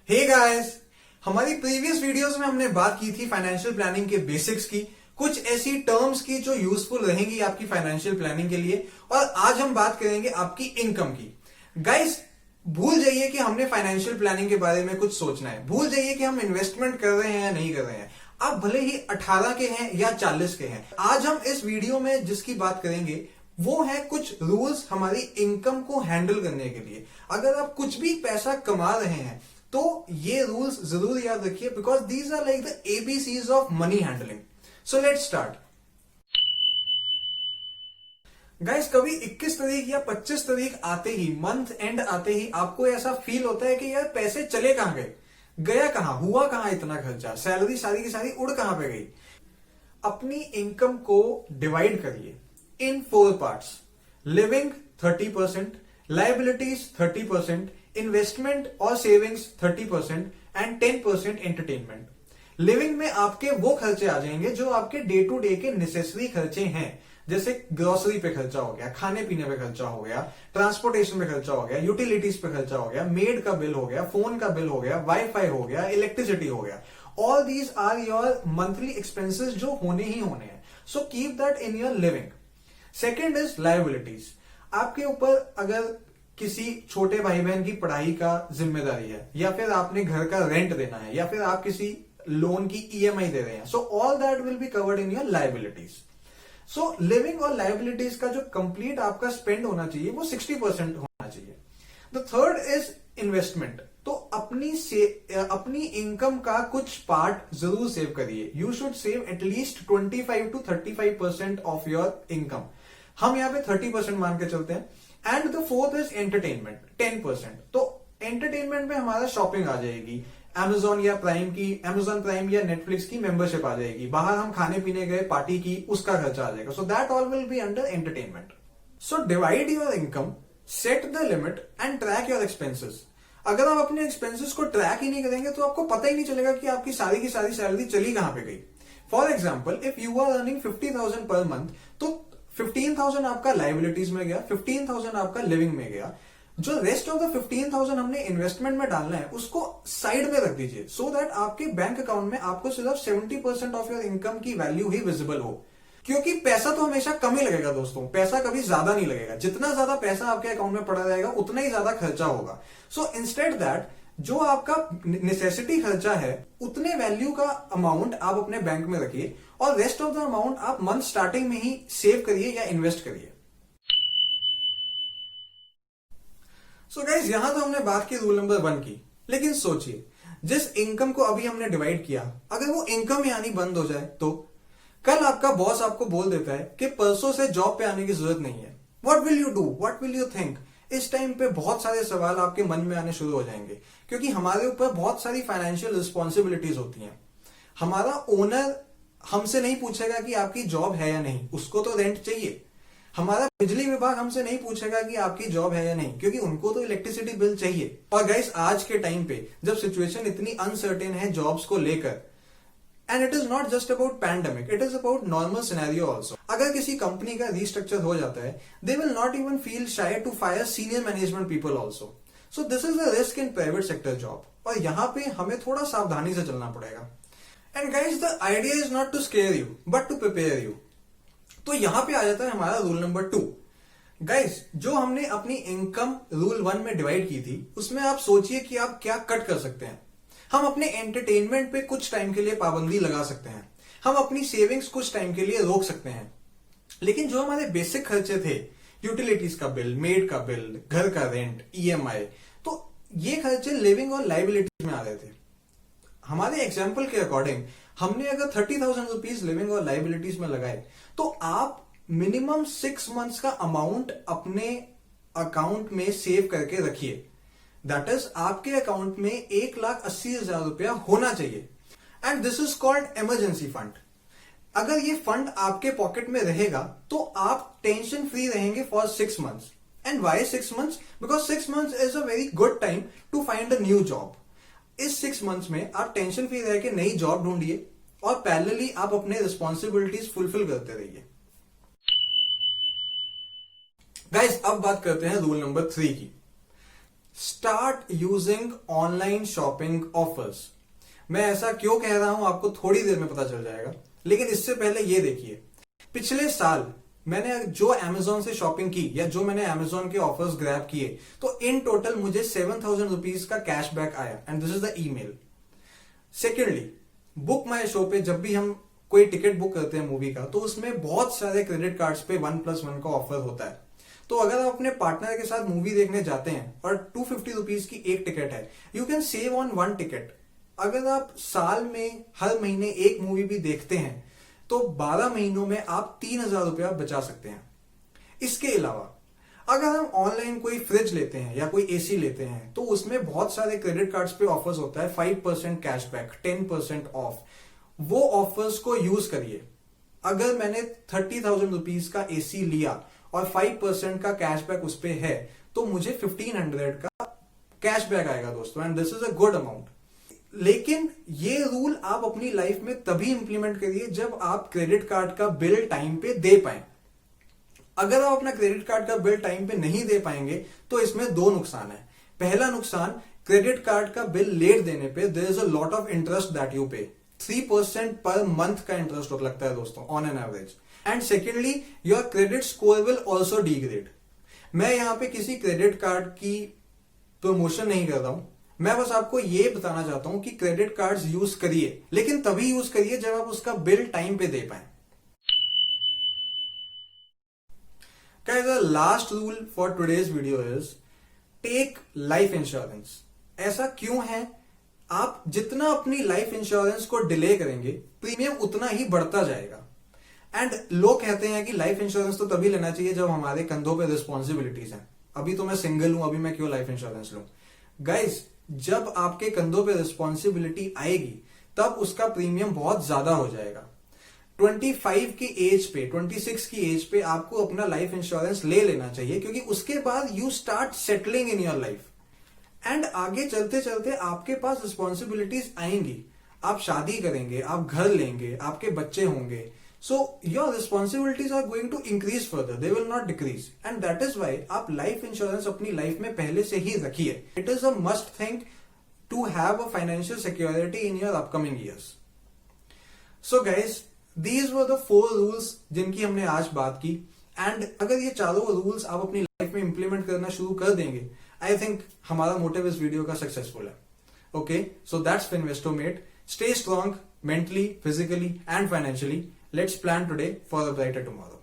Hey guys, हमारी previous videos में हमने बात की थी फाइनेंशियल प्लानिंग के बेसिक्स की, कुछ ऐसी टर्म्स की जो यूजफुल रहेंगी आपकी फाइनेंशियल प्लानिंग के लिए। और आज हम बात करेंगे आपकी इनकम की। गाइस, भूल जाइए कि हमने फाइनेंशियल प्लानिंग के बारे में कुछ सोचना है, भूल जाइए कि हम इन्वेस्टमेंट कर रहे हैं या नहीं कर रहे हैं। आप भले ही 18 के हैं या 40 के हैं, आज हम इस वीडियो में जिसकी बात करेंगे वो है कुछ रूल्स हमारी इनकम को हैंडल करने के लिए। अगर आप कुछ भी पैसा कमा रहे हैं तो ये रूल्स जरूर याद रखिए, because these are like the ABCs of money handling. So let's start. Guys, कभी 21 तारीख या 25 तारीख आते ही, मंथ एंड आते ही आपको ऐसा फील होता है कि यार पैसे चले कहां गए, गया कहां, हुआ कहां इतना खर्चा, सैलरी सारी की सारी उड़ कहां पे गई। अपनी इनकम को डिवाइड करिए इन 4 पार्ट्स। लिविंग 30%, लाइबिलिटीज 30%, इन्वेस्टमेंट और सेविंग्स 30% एंड 10% एंटरटेनमेंट। लिविंग में आपके वो खर्चे आ जाएंगे जो आपके डे टू डे के नेसेसरी खर्चे हैं, जैसे ग्रोसरी पे खर्चा हो गया, खाने पीने पे खर्चा हो गया, ट्रांसपोर्टेशन पे खर्चा हो गया, यूटिलिटीज पे खर्चा हो गया, मेड का बिल हो गया, फोन का बिल हो गया, वाईफाई हो गया, इलेक्ट्रिसिटी हो गया। All these are your monthly expenses जो होने ही होने हैं। So keep that in your living. Second is liabilities. आपके ऊपर अगर किसी छोटे भाई बहन की पढ़ाई का जिम्मेदारी है, या फिर आपने घर का रेंट देना है, या फिर आप किसी लोन की ईएमआई दे रहे हैं, so all that will be covered in your liabilities. So living और लायबिलिटीज का जो कंप्लीट आपका स्पेंड होना चाहिए वो 60% होना चाहिए। The third is investment. तो अपनी इनकम का कुछ पार्ट जरूर सेव करिए। You should save at least 25 to 35% of your income. हम यहाँ पे 30% मान के चलते हैं। And the fourth is entertainment 10%। तो एंटरटेनमेंट में हमारा शॉपिंग आ जाएगी, अमेजॉन प्राइम या नेटफ्लिक्स की मेंबरशिप आ जाएगी, बाहर हम खाने पीने गए, पार्टी की, उसका खर्चा आ जाएगा। So that all will be under entertainment. So divide your income, set the limit and track your expenses. अगर आप अपने एक्सपेंसेस को ट्रैक ही नहीं करेंगे तो आपको पता ही नहीं चलेगा कि आपकी सारी की सारी सैलरी चली कहां पे गई। For example, if you are earning 50,000 per month, तो 15,000 आपका लाइबिलिटीज में गया, 15,000 आपका लिविंग में गया। जो रेस्ट ऑफ द 15,000 हमने इन्वेस्टमेंट में डालना है उसको साइड में रख दीजिए, सो दैट आपके बैंक अकाउंट में आपको सिर्फ 70% ऑफ योर इनकम की वैल्यू ही विजिबल हो। क्योंकि पैसा तो हमेशा कम ही लगेगा दोस्तों, पैसा कभी ज्यादा नहीं लगेगा। जितना ज्यादा पैसा आपके अकाउंट में पड़ा रहेगा उतना ही ज्यादा खर्चा होगा। सो इंस्टेड दैट, जो आपका नेसेसिटी खर्चा है उतने वैल्यू का अमाउंट आप अपने बैंक में रखिए, और रेस्ट ऑफ द अमाउंट आप मंथ स्टार्टिंग में ही सेव करिए या इन्वेस्ट करिए। सो गाइज, यहां तो हमने बात की रूल नंबर 1 की, लेकिन सोचिए जिस इनकम को अभी हमने डिवाइड किया, अगर वो इनकम ही आनी बंद हो जाए तो कल आपका बॉस आपको बोल देता है कि परसों से जॉब पे आने की जरूरत नहीं है। What will you do, what will you think. इस टाइम पे बहुत सारे सवाल आपके मन में आने शुरू हो जाएंगे, क्योंकि हमारे ऊपर बहुत सारी फाइनेंशियल रिस्पॉन्सिबिलिटीज होती हैं। हमारा ओनर हमसे नहीं पूछेगा कि आपकी जॉब है या नहीं, उसको तो रेंट चाहिए। हमारा बिजली विभाग हमसे नहीं पूछेगा कि आपकी जॉब है या नहीं, क्योंकि उनको तो इलेक्ट्रिसिटी बिल चाहिए। और गाइस, आज के टाइम पे जब सिचुएशन इतनी अनसर्टेन है जॉब्स को लेकर, and it is not just about pandemic, it is about normal scenario also. अगर किसी कंपनी का रीस्ट्रक्चर हो जाता है, they will not even feel shy to fire senior management people also. So this is the risk in private sector job, और यहां पे हमें थोड़ा सावधानी से चलना पड़ेगा। And guys, the idea is not to scare you but to prepare you. तो यहां पे आ जाता है हमारा रूल नंबर 2। गाइज, जो हमने अपनी इनकम रूल 1 में डिवाइड की थी, उसमें आप सोचिए कि आप क्या कट कर सकते हैं। हम अपने एंटरटेनमेंट पे कुछ टाइम के लिए पाबंदी लगा सकते हैं, हम अपनी सेविंग्स कुछ टाइम के लिए रोक सकते हैं, लेकिन जो हमारे बेसिक खर्चे थे, यूटिलिटीज का बिल, मेड का बिल, घर का रेंट, ईएमआई, तो ये खर्चे लिविंग और लाइबिलिटीज में आ रहे थे। हमारे एग्जाम्पल के अकॉर्डिंग हमने अगर 30,000 रुपीज लिविंग और लाइबिलिटीज में लगाए, तो आप मिनिमम 6 मंथ्स का अमाउंट अपने अकाउंट में सेव करके रखिए। दैट इज, आपके अकाउंट में 1,80,000 रुपया होना चाहिए। And this is called emergency fund. अगर ये फंड आपके पॉकेट में रहेगा तो आप टेंशन फ्री रहेंगे for 6 months. And why 6 months? Because 6 months is a very good time to find a new job. इस 6 मंथ्स में आप टेंशन फ्री रह के नई जॉब ढूंढिए, और पैरेलली आप अपने रिस्पॉन्सिबिलिटीज फुलफिल करते रहिए। गाइस, अब बात करते हैं रूल नंबर 3 की। Start using online shopping offers. मैं ऐसा क्यों कह रहा हूं आपको थोड़ी देर में पता चल जाएगा, लेकिन इससे पहले ये देखिए, पिछले साल मैंने जो अमेजोन से शॉपिंग की या जो मैंने अमेजोन के ऑफर्स ग्रैब किए, तो इन टोटल मुझे 7,000 रुपीज का कैशबैक आया, and this is the email. Secondly, book my show पे जब भी हम कोई टिकट बुक करते हैं मूवी का, तो उसमें बहुत सारे क्रेडिट कार्ड्स पे 1+1 का ऑफर होता है। तो अगर आप अपने पार्टनर के साथ मूवी देखने जाते हैं और 250 रुपीज की एक टिकट है, you can save on 1 ticket. अगर आप साल में हर महीने एक मूवी भी देखते हैं, तो 12 महीनों में आप 3,000 रुपया बचा सकते हैं। इसके अलावा अगर हम ऑनलाइन कोई फ्रिज लेते हैं या कोई एसी लेते हैं, तो उसमें बहुत सारे क्रेडिट कार्ड्स पे ऑफर्स होता है, 5% कैशबैक, 10% ऑफ। वो ऑफर्स को यूज करिए। अगर मैंने 30,000 रुपीज का एसी लिया और 5% का कैशबैक उस पे है, तो मुझे 1,500 का कैशबैक आएगा दोस्तों, and this is a good amount. लेकिन ये रूल आप अपनी लाइफ में तभी इंप्लीमेंट करिए जब आप क्रेडिट कार्ड का बिल टाइम पे दे पाए। अगर आप अपना क्रेडिट कार्ड का बिल टाइम पे नहीं दे पाएंगे, तो इसमें 2 नुकसान है। पहला नुकसान, क्रेडिट कार्ड का बिल लेट देने पे there is a lot of interest that you pay. 3% पर मंथ का इंटरेस्ट लगता है दोस्तों, on an average. And secondly, your credit score will also degrade. मैं यहां पे किसी क्रेडिट कार्ड की प्रमोशन नहीं कर रहा हूं, मैं बस आपको ये बताना चाहता हूं कि क्रेडिट कार्ड्स यूज करिए, लेकिन तभी यूज करिए जब आप उसका बिल टाइम पे दे पाए। Guys, the last rule for today's video is take life insurance। ऐसा क्यों है? आप जितना अपनी लाइफ इंश्योरेंस को डिले करेंगे, प्रीमियम उतना ही बढ़ता जाएगा। एंड लोग कहते हैं कि लाइफ इंश्योरेंस तो तभी लेना चाहिए जब हमारे कंधों पे रिस्पॉन्सिबिलिटीज हैं। अभी तो मैं सिंगल हूं, अभी मैं क्यों लाइफ इंश्योरेंस लूं? गाइस, जब आपके कंधों पे रिस्पॉन्सिबिलिटी आएगी, तब उसका प्रीमियम बहुत ज्यादा हो जाएगा। 25 की एज पे, 26 की एज पे आपको अपना लाइफ इंश्योरेंस ले लेना चाहिए, क्योंकि उसके बाद you start settling in your life. And आगे चलते चलते आपके पास रिस्पॉन्सिबिलिटीज आएंगी, आप शादी करेंगे, आप घर लेंगे, आपके बच्चे होंगे। So your responsibilities are going to increase further, they will not decrease. And that is why आप लाइफ इंश्योरेंस अपनी लाइफ में पहले से ही रखिए। It is a must thing to have a financial security in your upcoming years. So guys, These were the 4 rules जिनकी हमने आज बात की। एंड अगर ये चारों रूल्स आप अपनी लाइफ में इंप्लीमेंट करना शुरू कर देंगे, आई थिंक हमारा मोटिव इस वीडियो का सक्सेसफुल है। ओके, सो दैट्स फिनवेस्टोमेट। Stay strong mentally, physically and financially. Let's plan today for a brighter tomorrow.